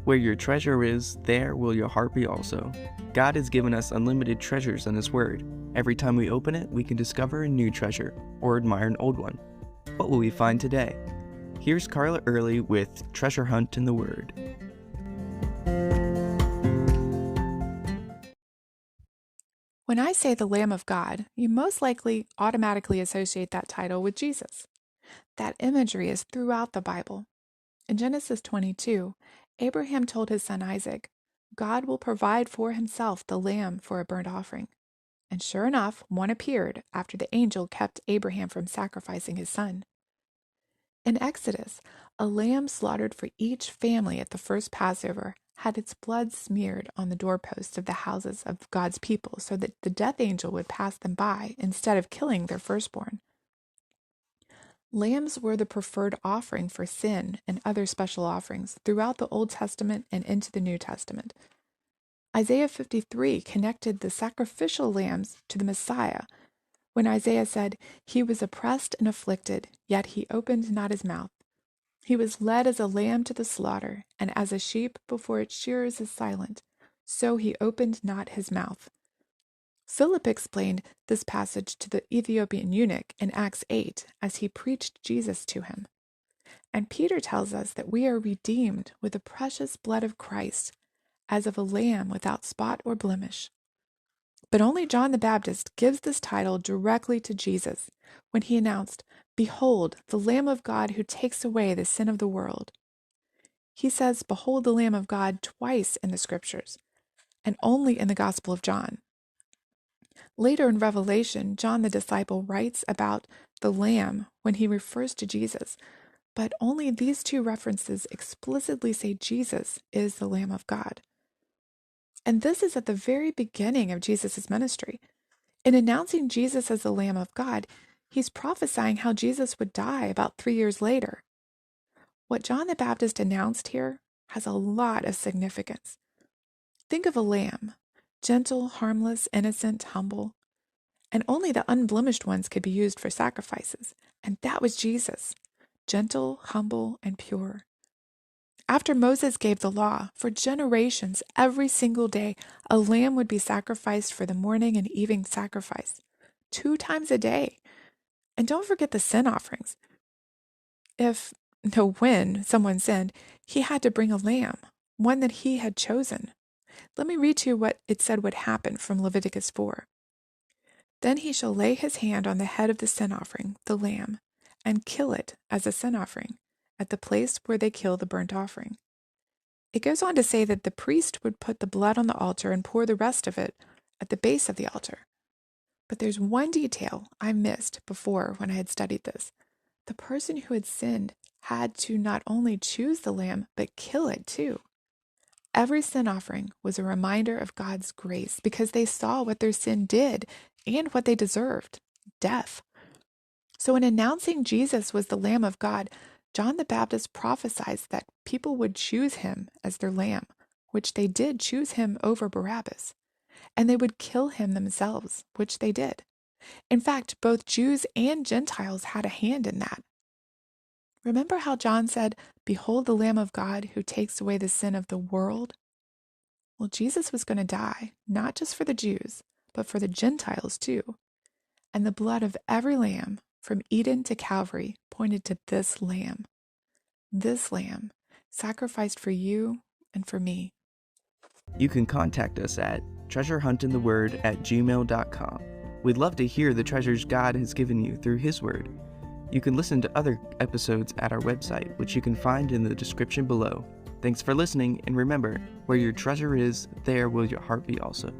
Where your treasure is, there will your heart be also. God has given us unlimited treasures in His Word. Every time we open it, we can discover a new treasure or admire an old one. What will we find today? Here's Carla Early with Treasure Hunt in the Word. When I say the Lamb of God, you most likely automatically associate that title with Jesus. That imagery is throughout the Bible. In Genesis 22, Abraham told his son Isaac, God will provide for himself the lamb for a burnt offering. And sure enough, one appeared after the angel kept Abraham from sacrificing his son. In Exodus, a lamb slaughtered for each family at the first Passover had its blood smeared on the doorposts of the houses of God's people so that the death angel would pass them by instead of killing their firstborn. Lambs were the preferred offering for sin and other special offerings throughout the Old Testament and into the New Testament. Isaiah 53 connected the sacrificial lambs to the Messiah when Isaiah said, He was oppressed and afflicted, yet he opened not his mouth. He was led as a lamb to the slaughter, and as a sheep before its shearers is silent, so he opened not his mouth. Philip explained this passage to the Ethiopian eunuch in Acts 8 as he preached Jesus to him. And Peter tells us that we are redeemed with the precious blood of Christ, as of a lamb without spot or blemish. But only John the Baptist gives this title directly to Jesus when he announced, Behold, the Lamb of God who takes away the sin of the world. He says, Behold the Lamb of God twice in the Scriptures, and only in the Gospel of John. Later in Revelation, John the disciple writes about the Lamb when he refers to Jesus, but only these two references explicitly say Jesus is the Lamb of God. And this is at the very beginning of Jesus' ministry. In announcing Jesus as the Lamb of God, he's prophesying how Jesus would die about 3 years later. What John the Baptist announced here has a lot of significance. Think of a lamb, gentle, harmless, innocent, humble, and only the unblemished ones could be used for sacrifices, and that was Jesus, gentle, humble, and pure. After Moses gave the law, for generations, every single day, a lamb would be sacrificed for the morning and evening sacrifice, 2 times a day. And don't forget the sin offerings. When someone sinned, he had to bring a lamb, one that he had chosen. Let me read to you what it said would happen from Leviticus 4. Then he shall lay his hand on the head of the sin offering, the lamb, and kill it as a sin offering, at the place where they kill the burnt offering. It goes on to say that the priest would put the blood on the altar and pour the rest of it at the base of the altar. But there's one detail I missed before when I had studied this. The person who had sinned had to not only choose the lamb, but kill it too. Every sin offering was a reminder of God's grace because they saw what their sin did and what they deserved, death. So in announcing Jesus was the Lamb of God, John the Baptist prophesied that people would choose him as their lamb, which they did choose him over Barabbas, and they would kill him themselves, which they did. In fact, both Jews and Gentiles had a hand in that. Remember how John said, Behold the Lamb of God who takes away the sin of the world? Well, Jesus was going to die, not just for the Jews, but for the Gentiles too. And the blood of every lamb, from Eden to Calvary, pointed to this lamb, sacrificed for you and for me. You can contact us at treasurehuntintheword@gmail.com. We'd love to hear the treasures God has given you through His Word. You can listen to other episodes at our website, which you can find in the description below. Thanks for listening, and remember, where your treasure is, there will your heart be also.